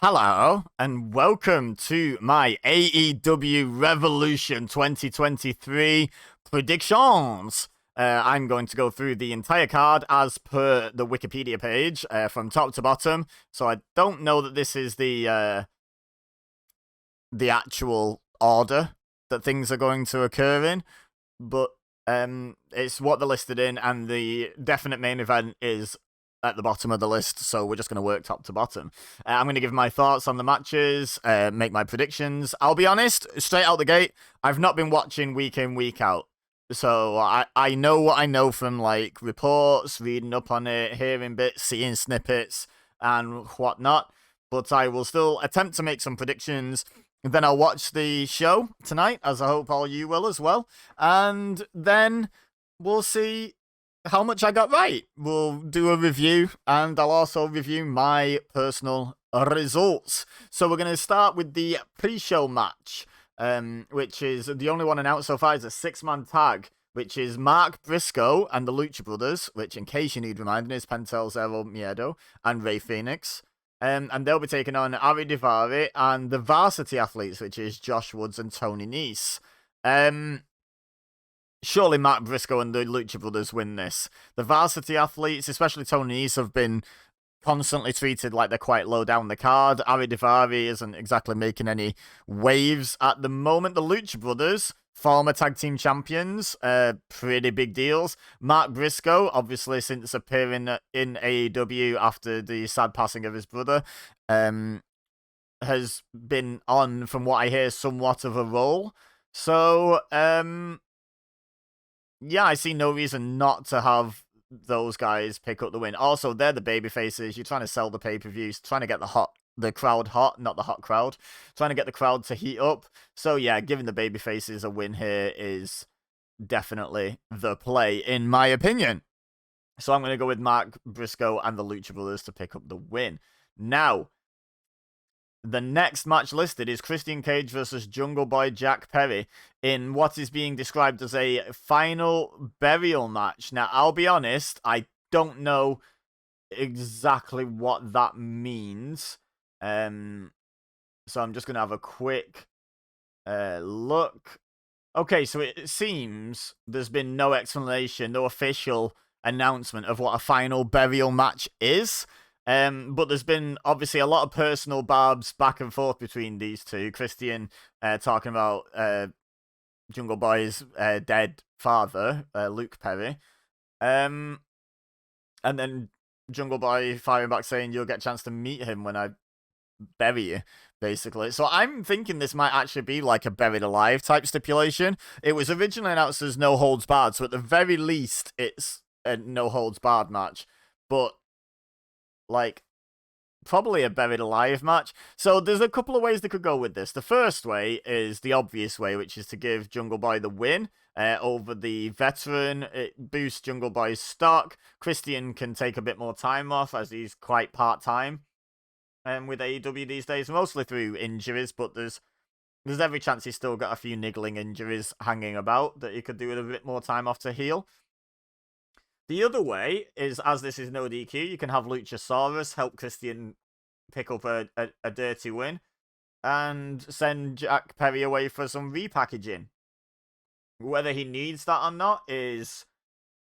Hello, and welcome to my AEW Revolution 2023 predictions. I'm going to go through the entire card as per the Wikipedia page from top to bottom. So I don't know that this is the actual order that things are going to occur in, but it's what they're listed in, and the definite main event is at the bottom of the list, so we're just going to work top to bottom. I'm going to give my thoughts on the matches, make my predictions. I'll be honest, straight out the gate, I've not been watching week in, week out. So I know what I know from like reports, reading up on it, hearing bits, seeing snippets, and whatnot. But I will still attempt to make some predictions. Then I'll watch the show tonight, as I hope all you will as well. And then we'll see how much I got right. We'll do a review, and I'll also review my personal results. So we're going to start with the pre-show match, which is the only one announced so far. Is a 6-man tag, which is Mark Briscoe and the Lucha Brothers, which, in case you need reminding, is Pentel Zero Miedo and Rey Fenix. And they'll be taking on Ari Daivari and the Varsity Athletes, which is Josh Woods and Tony Nese. Surely Mark Briscoe and the Lucha Brothers win this. The Varsity Athletes, especially Tony Nese, have been constantly treated like they're quite low down the card. Ari Daivari isn't exactly making any waves at the moment. The Lucha Brothers, former tag team champions, pretty big deals. Mark Briscoe, obviously since appearing in AEW after the sad passing of his brother, has been on, from what I hear, somewhat of a roll. So, yeah, I see no reason not to have those guys pick up the win. Also, they're the baby faces. You're trying to sell the pay-per-views, trying to get the crowd hot, not the hot crowd. Trying to get the crowd to heat up. So yeah, giving the baby faces a win here is definitely the play, in my opinion. So I'm going to go with Mark Briscoe and the Lucha Brothers to pick up the win. Now, the next match listed is Christian Cage versus Jungle Boy Jack Perry in what is being described as a final burial match. Now, I'll be honest, I don't know exactly what that means. So I'm just going to have a quick look. Okay, so it seems there's been no explanation, no official announcement of what a final burial match is. But there's been obviously a lot of personal barbs back and forth between these two. Christian talking about Jungle Boy's dead father, Luke Perry. And then Jungle Boy firing back saying, "You'll get a chance to meet him when I bury you," basically. So I'm thinking this might actually be like a buried alive type stipulation. It was originally announced as no holds barred, so at the very least it's a no holds barred match. But like, probably a buried alive match. So there's a couple of ways they could go with this. The first way is the obvious way, which is to give Jungle Boy the win over the veteran. It boosts Jungle Boy's stock. Christian can take a bit more time off as he's quite part-time with AEW these days, mostly through injuries, but there's every chance he's still got a few niggling injuries hanging about that he could do with a bit more time off to heal. The other way is, as this is no DQ, you can have Luchasaurus help Christian pick up a dirty win and send Jack Perry away for some repackaging. Whether he needs that or not is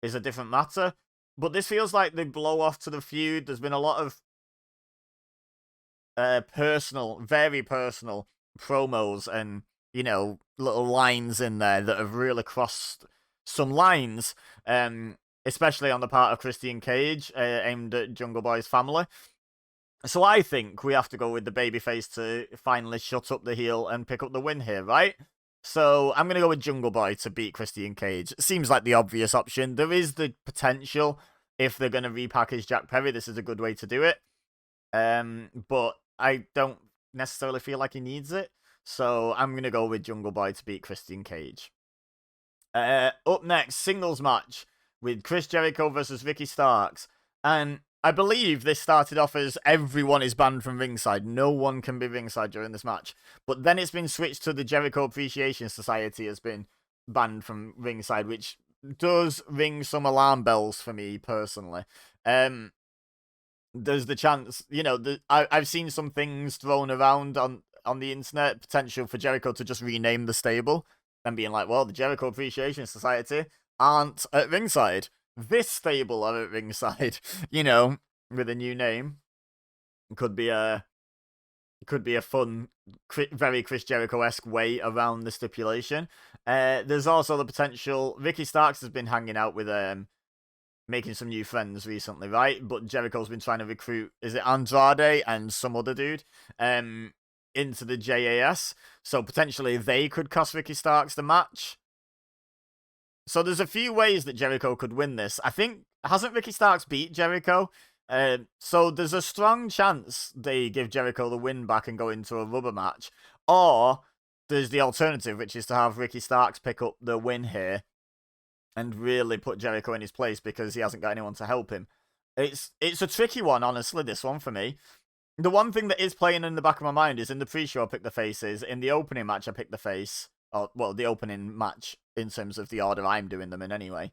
a different matter. But this feels like the blow off to the feud. There's been a lot of personal, very personal promos and, you know, little lines in there that have really crossed some lines, especially on the part of Christian Cage, aimed at Jungle Boy's family. So I think we have to go with the babyface to finally shut up the heel and pick up the win here, right? So I'm going to go with Jungle Boy to beat Christian Cage. Seems like the obvious option. There is the potential, if they're going to repackage Jack Perry, this is a good way to do it. But I don't necessarily feel like he needs it. So I'm going to go with Jungle Boy to beat Christian Cage. Up next, singles match with Chris Jericho versus Ricky Starks. And I believe this started off as everyone is banned from ringside. No one can be ringside during this match. But then it's been switched to the Jericho Appreciation Society has been banned from ringside, which does ring some alarm bells for me personally. there's the chance, I've seen some things thrown around on the internet, potential for Jericho to just rename the stable and being like, well, the Jericho Appreciation Society aren't at ringside. This stable are at ringside, with a new name. Could be a fun, very Chris Jericho-esque way around the stipulation. There's also the potential. Ricky Starks has been hanging out with making some new friends recently, right? But Jericho's been trying to recruit, is it Andrade and some other dude, into the JAS. So potentially they could cost Ricky Starks the match. So there's a few ways that Jericho could win this. I think, hasn't Ricky Starks beat Jericho? So there's a strong chance they give Jericho the win back and go into a rubber match. Or there's the alternative, which is to have Ricky Starks pick up the win here and really put Jericho in his place because he hasn't got anyone to help him. It's a tricky one, honestly, this one for me. The one thing that is playing in the back of my mind is in the pre-show I picked the faces. In the opening match I picked the face. Or, well, the opening match in terms of the order I'm doing them in anyway.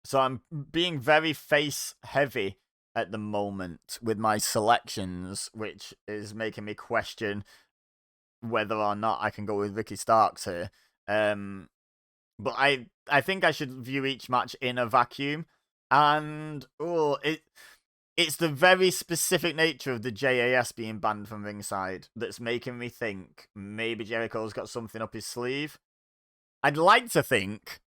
So I'm being very face-heavy at the moment with my selections, which is making me question whether or not I can go with Ricky Starks here. But I think I should view each match in a vacuum. And, it's the very specific nature of the JAS being banned from ringside that's making me think maybe Jericho's got something up his sleeve. I'd like to think,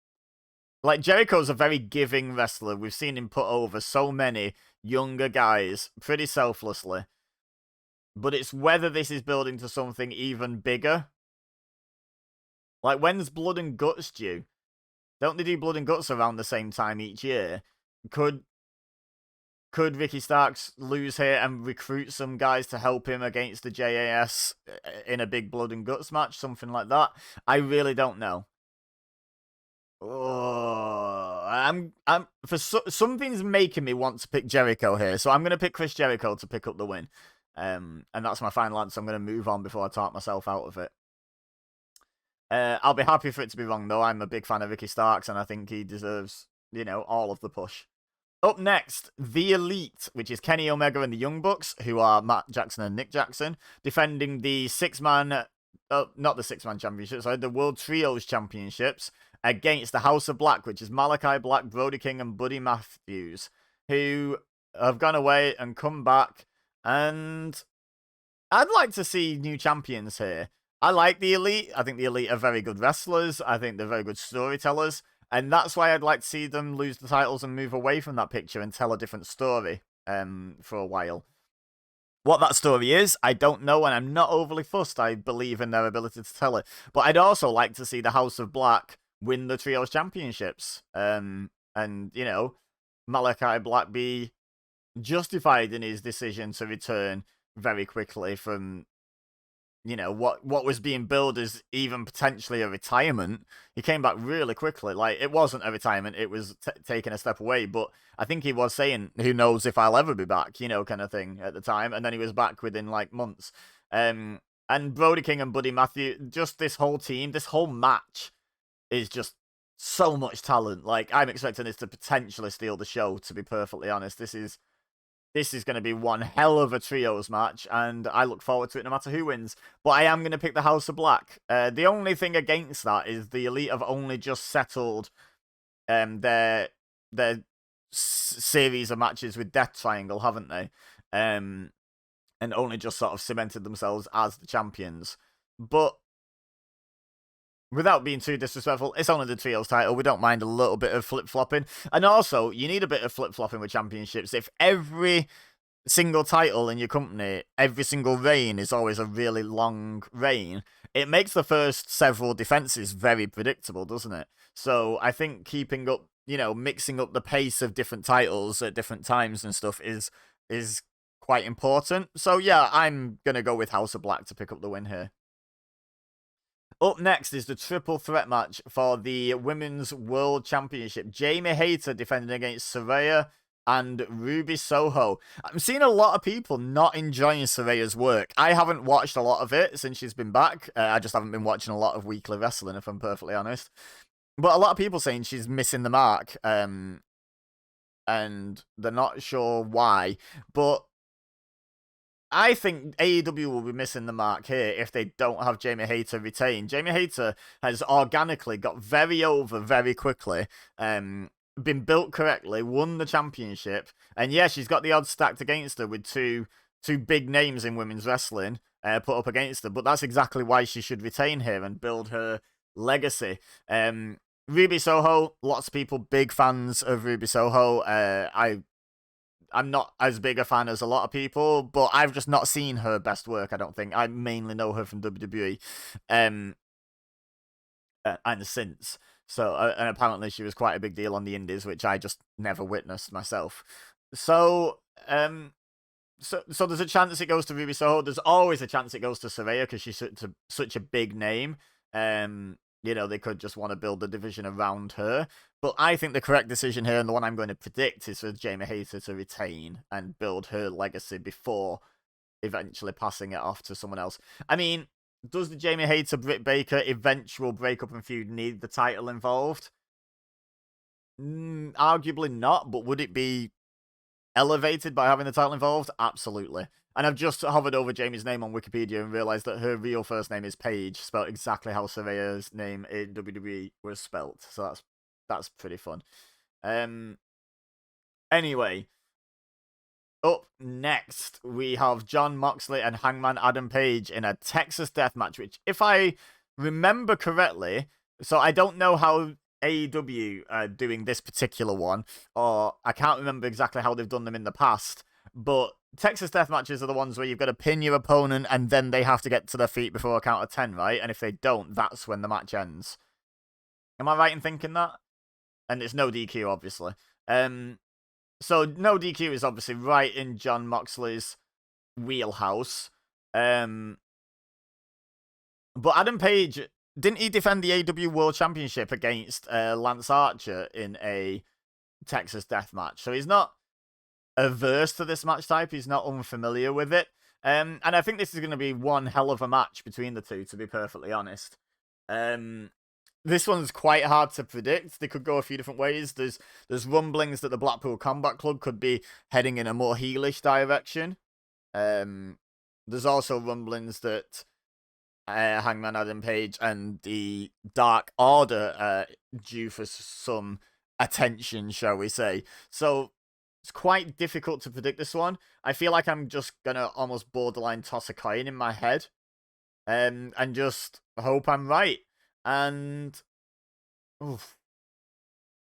like, Jericho's a very giving wrestler. We've seen him put over so many younger guys pretty selflessly. But it's whether this is building to something even bigger. Like, when's Blood and Guts due? Don't they do Blood and Guts around the same time each year? Could Ricky Starks lose here and recruit some guys to help him against the JAS in a big Blood and Guts match? Something like that? I really don't know. Oh, something's making me want to pick Jericho here, so I'm going to pick Chris Jericho to pick up the win. And that's my final answer. I'm going to move on before I talk myself out of it. I'll be happy for it to be wrong, though. I'm a big fan of Ricky Starks, and I think he deserves, all of the push. Up next, The Elite, which is Kenny Omega and the Young Bucks, who are Matt Jackson and Nick Jackson, defending the not the six-man championships, sorry, the World Trios Championships, against the House of Black, which is Malachi Black, Brody King, and Buddy Matthews, who have gone away and come back, and I'd like to see new champions here. I like the Elite. I think the Elite are very good wrestlers. I think they're very good storytellers. And that's why I'd like to see them lose the titles and move away from that picture and tell a different story for a while. What that story is, I don't know, and I'm not overly fussed. I believe in their ability to tell it. But I'd also like to see the House of Black win the Trios Championships. And, Malachi Black be justified in his decision to return very quickly from what was being billed as even potentially a retirement. He came back really quickly. Like, it wasn't a retirement, it was taking a step away, but I think he was saying, who knows if I'll ever be back, kind of thing at the time, and then he was back within, months. And Brody King and Buddy Matthew, just this whole team, this whole match is just so much talent. Like, I'm expecting this to potentially steal the show, to be perfectly honest. This is going to be one hell of a trios match, and I look forward to it no matter who wins. But I am going to pick the House of Black. The only thing against that is the Elite have only just settled their series of matches with Death Triangle, haven't they? And only just sort of cemented themselves as the champions. But without being too disrespectful, it's only the trios title. We don't mind a little bit of flip-flopping. And also, you need a bit of flip-flopping with championships. If every single title in your company, every single reign is always a really long reign, it makes the first several defenses very predictable, doesn't it? So I think keeping up, mixing up the pace of different titles at different times and stuff is quite important. So yeah, I'm going to go with House of Black to pick up the win here. Up next is the triple threat match for the Women's World Championship. Jamie Hayter defending against Saraya and Ruby Soho. I'm seeing a lot of people not enjoying Saraya's work. I haven't watched a lot of it since she's been back. I just haven't been watching a lot of weekly wrestling, if I'm perfectly honest. But a lot of people saying she's missing the mark. and they're not sure why. But I think AEW will be missing the mark here if they don't have Jamie Hayter retain. Jamie Hayter has organically got very over very quickly, been built correctly, won the championship, and yeah, she's got the odds stacked against her with two big names in women's wrestling put up against her. But that's exactly why she should retain here and build her legacy. Ruby Soho, lots of people big fans of Ruby Soho. I'm not as big a fan as a lot of people, but I've just not seen her best work, I don't think. I mainly know her from WWE, and since. So, and apparently she was quite a big deal on the indies, which I just never witnessed myself. So, so there's a chance it goes to Ruby Soho. There's always a chance it goes to Saraya because she's such a big name. They could just want to build a division around her. But I think the correct decision here, and the one I'm going to predict, is for Jamie Hayter to retain and build her legacy before eventually passing it off to someone else. I mean, does the Jamie Hayter Britt Baker eventual breakup and feud need the title involved? Arguably not, but would it be elevated by having the title involved? Absolutely. And I've just hovered over Jamie's name on Wikipedia and realised that her real first name is Paige, spelled exactly how Saraya's name in WWE was spelt. So that's pretty fun. Anyway, up next we have Jon Moxley and Hangman Adam Page in a Texas Death Match, which, if I remember correctly, so I don't know how AEW are doing this particular one, or I can't remember exactly how they've done them in the past, but Texas Death Matches are the ones where you've got to pin your opponent and then they have to get to their feet before a count of 10, right? And if they don't, that's when the match ends. Am I right in thinking that? And it's no DQ, obviously. So no DQ is obviously right in Jon Moxley's wheelhouse. But Adam Page, didn't he defend the AEW World Championship against Lance Archer in a Texas Death Match? So he's not averse to this match type. He's not unfamiliar with it. And I think this is going to be one hell of a match between the two, to be perfectly honest. This one's quite hard to predict. They could go a few different ways. There's rumblings that the Blackpool Combat Club could be heading in a more heelish direction. There's also rumblings that Hangman Adam Page and the Dark Order are due for some attention, shall we say. So it's quite difficult to predict this one. I feel like I'm just gonna almost borderline toss a coin in my head, and just hope I'm right. And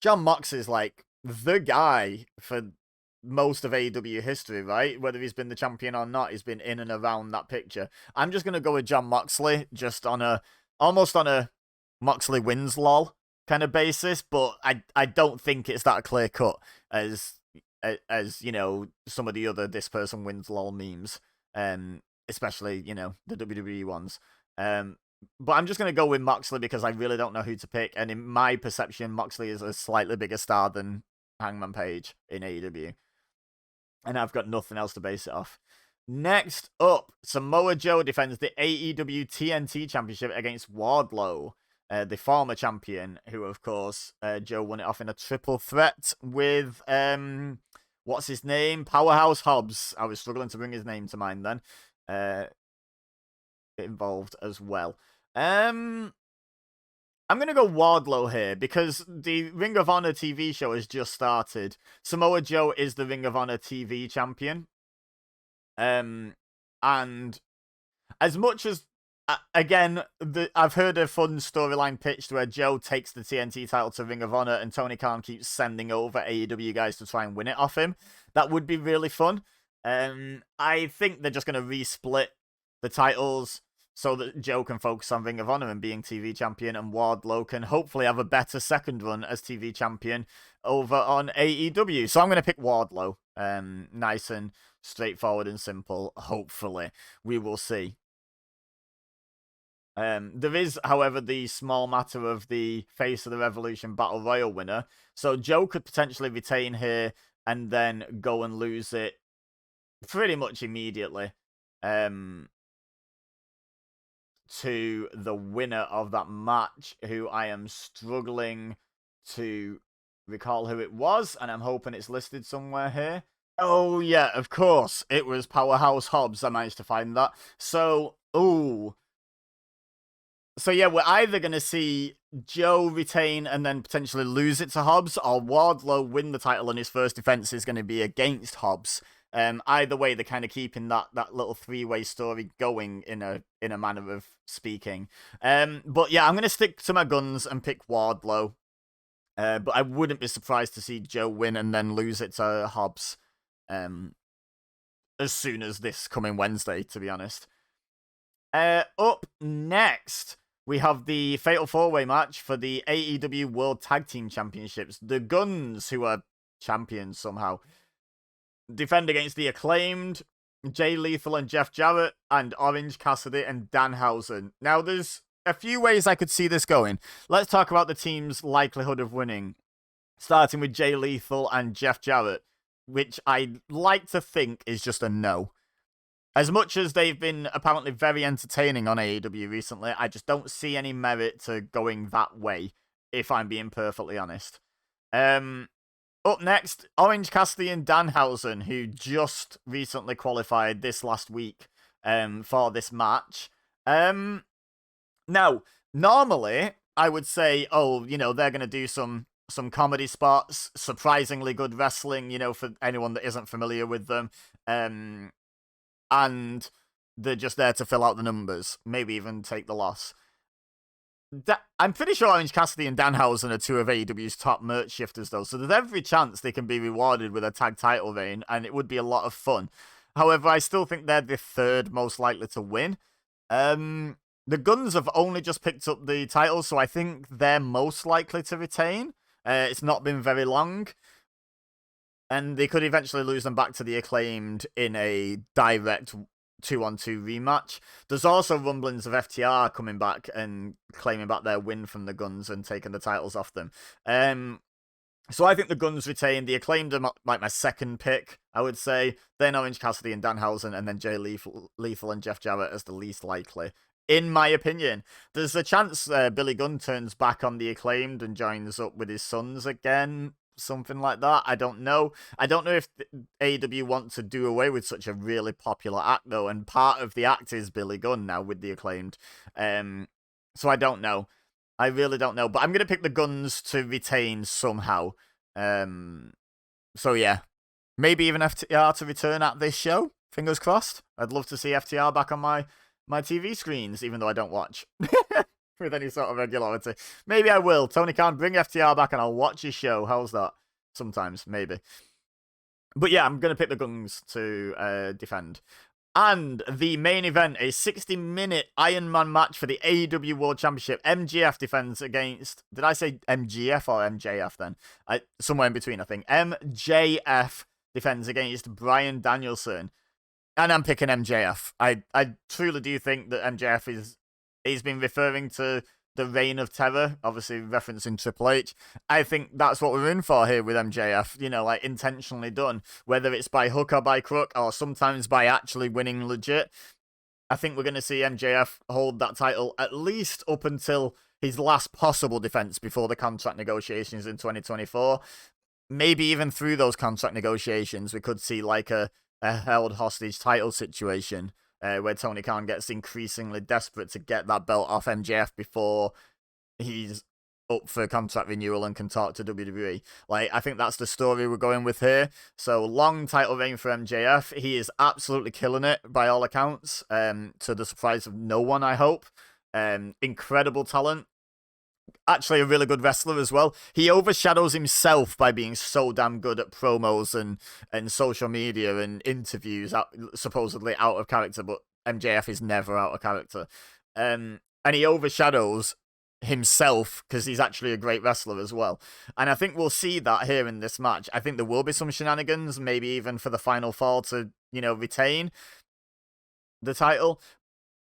Jon Mox is like the guy for most of AEW history, right? Whether he's been the champion or not, he's been in and around that picture. I'm just gonna go with Jon Moxley, just almost on a Moxley wins lol kind of basis, but I don't think it's that clear cut as some of the other this person wins lol memes, especially the WWE ones. But I'm just going to go with Moxley because I really don't know who to pick. And in my perception, Moxley is a slightly bigger star than Hangman Page in AEW. And I've got nothing else to base it off. Next up, Samoa Joe defends the AEW TNT Championship against Wardlow, the former champion, who, of course, Joe won it off in a triple threat with, what's his name? Powerhouse Hobbs. I was struggling to bring his name to mind then. Involved as well. I'm going to go Wardlow here because the Ring of Honor TV show has just started. Samoa Joe is the Ring of Honor TV champion. And as much as, again, I've heard a fun storyline pitched where Joe takes the TNT title to Ring of Honor and Tony Khan keeps sending over AEW guys to try and win it off him. That would be really fun. I think they're just going to resplit the titles so that Joe can focus on Ring of Honor and being TV champion, and Wardlow can hopefully have a better second run as TV champion over on AEW. So I'm going to pick Wardlow. Nice and straightforward and simple, hopefully. We will see. There is, however, the small matter of the Face of the Revolution Battle Royal winner. So Joe could potentially retain here and then go and lose it pretty much immediately. To the winner of that match, who I am struggling to recall who it was, and I'm hoping it's listed somewhere here. Oh, yeah, of course. It was Powerhouse Hobbs. I managed to find that. So, ooh. So, yeah, we're either going to see Joe retain and then potentially lose it to Hobbs, or Wardlow win the title and his first defense is going to be against Hobbs. Either way, they're kind of keeping that little three-way story going in a manner of speaking. But yeah, I'm going to stick to my guns and pick Wardlow. But I wouldn't be surprised to see Joe win and then lose it to Hobbs as soon as this coming Wednesday, to be honest. Up next, we have the Fatal 4-Way match for the AEW World Tag Team Championships. The Guns, who are champions somehow, defend against the Acclaimed, Jay Lethal and Jeff Jarrett, and Orange Cassidy and Danhausen. Now, there's a few ways I could see this going. Let's talk about the team's likelihood of winning. Starting with Jay Lethal and Jeff Jarrett, which I like to think is just a no. As much as they've been apparently very entertaining on AEW recently, I just don't see any merit to going that way, if I'm being perfectly honest. Up next, Orange Cassidy and Danhausen, who just recently qualified this last week for this match. Now, normally, I would say, they're going to do some comedy spots, surprisingly good wrestling, for anyone that isn't familiar with them. And they're just there to fill out the numbers, maybe even take the loss. I'm pretty sure Orange Cassidy and Danhausen are two of AEW's top merch shifters, though, so there's every chance they can be rewarded with a tag title reign, and it would be a lot of fun. However, I still think they're the third most likely to win. The Guns have only just picked up the title, so I think they're most likely to retain. It's not been very long. And they could eventually lose them back to the Acclaimed in a direct 2-on-2 rematch. There's also rumblings of FTR coming back and claiming back their win from the Guns and taking the titles off them. So I think the Guns retain. The Acclaimed are like my second pick, I would say. Then Orange Cassidy and Danhausen, and then Jay Lethal and Jeff Jarrett as the least likely. In my opinion, there's a chance Billy Gunn turns back on the Acclaimed and joins up with his sons again. Something like that. I don't know. I don't know if AEW want to do away with such a really popular act, though, and part of the act is Billy Gunn now with the Acclaimed. So I don't know. I really don't know. But I'm going to pick the Guns to retain somehow. So yeah. Maybe even FTR to return at this show. Fingers crossed. I'd love to see FTR back on my TV screens, even though I don't watch. With any sort of regularity. Maybe I will. Tony Khan, bring FTR back and I'll watch his show. How's that? Sometimes, maybe. But yeah, I'm going to pick the Guns to defend. And the main event, a 60-minute Iron Man match for the AEW World Championship. MJF defends against... Did I say MGF or MJF then? Somewhere in between, I think. MJF defends against Bryan Danielson. And I'm picking MJF. I truly do think that MJF is... He's been referring to the Reign of Terror, obviously referencing Triple H. I think that's what we're in for here with MJF, like intentionally done, whether it's by hook or by crook, or sometimes by actually winning legit. I think we're going to see MJF hold that title at least up until his last possible defense before the contract negotiations in 2024. Maybe even through those contract negotiations, we could see like a held hostage title situation. Where Tony Khan gets increasingly desperate to get that belt off MJF before he's up for contract renewal and can talk to WWE. I think that's the story we're going with here. So, long title reign for MJF. He is absolutely killing it, by all accounts, to the surprise of no one, I hope. Incredible talent. Actually a really good wrestler as well. He overshadows himself by being so damn good at promos and social media and interviews, supposedly out of character, but MJF is never out of character. And he overshadows himself because he's actually a great wrestler as well. And I think we'll see that here in this match. I think there will be some shenanigans, maybe even for the final fall to, retain the title.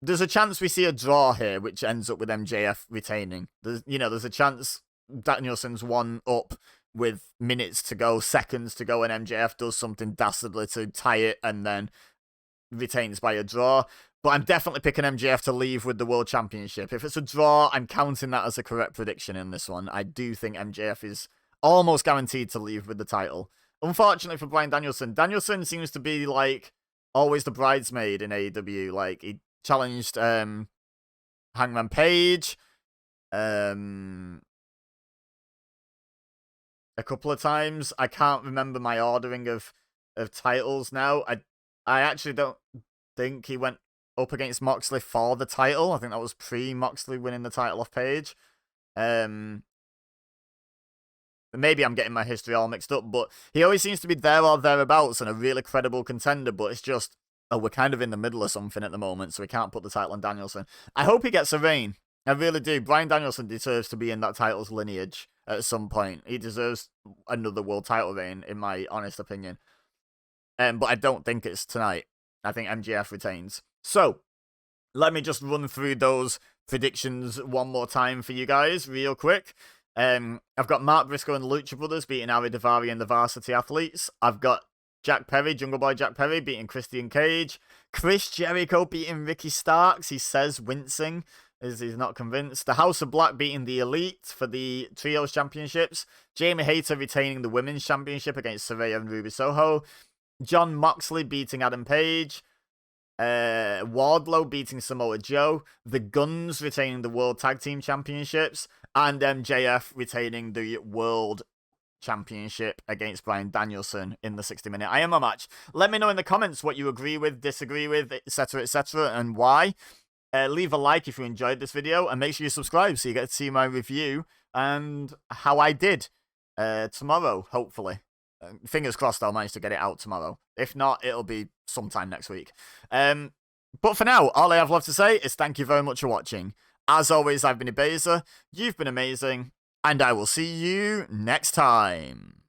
There's a chance we see a draw here, which ends up with MJF retaining. There's a chance Danielson's one up with minutes to go, seconds to go, and MJF does something dastardly to tie it and then retains by a draw. But I'm definitely picking MJF to leave with the World Championship. If it's a draw, I'm counting that as a correct prediction in this one. I do think MJF is almost guaranteed to leave with the title. Unfortunately for Bryan Danielson, Danielson seems to be like always the bridesmaid in AEW. Like he challenged Hangman Page a couple of times. I can't remember my ordering of titles now. I actually don't think he went up against Moxley for the title. I think that was pre-Moxley winning the title off Page. Maybe I'm getting my history all mixed up, but he always seems to be there or thereabouts and a really credible contender, but it's just, oh, we're kind of in the middle of something at the moment, so we can't put the title on Danielson. I hope he gets a reign. I really do. Bryan Danielson deserves to be in that title's lineage at some point. He deserves another world title reign, in my honest opinion. But I don't think it's tonight. I think MJF retains. So, let me just run through those predictions one more time for you guys, real quick. I've got Mark Briscoe and the Lucha Brothers beating Ari Daivari and the Varsity Athletes. I've got Jack Perry, Jungle Boy Jack Perry, beating Christian Cage. Chris Jericho beating Ricky Starks. He says wincing, as he's not convinced. The House of Black beating the Elite for the Trios Championships. Jamie Hayter retaining the Women's Championship against Saraya and Ruby Soho. John Moxley beating Adam Page. Wardlow beating Samoa Joe. The Guns retaining the World Tag Team Championships. And MJF retaining the World Championship against Bryan Danielson in the 60-minute IMO match. Let me know in the comments what you agree with, disagree with, etc., and why. Leave a like if you enjoyed this video, and make sure you subscribe so you get to see my review and how I did tomorrow, hopefully. Fingers crossed I'll manage to get it out tomorrow. If not, it'll be sometime next week. But for now, all I have left to say is thank you very much for watching. As always, I've been EBEZA, you've been amazing, and I will see you next time.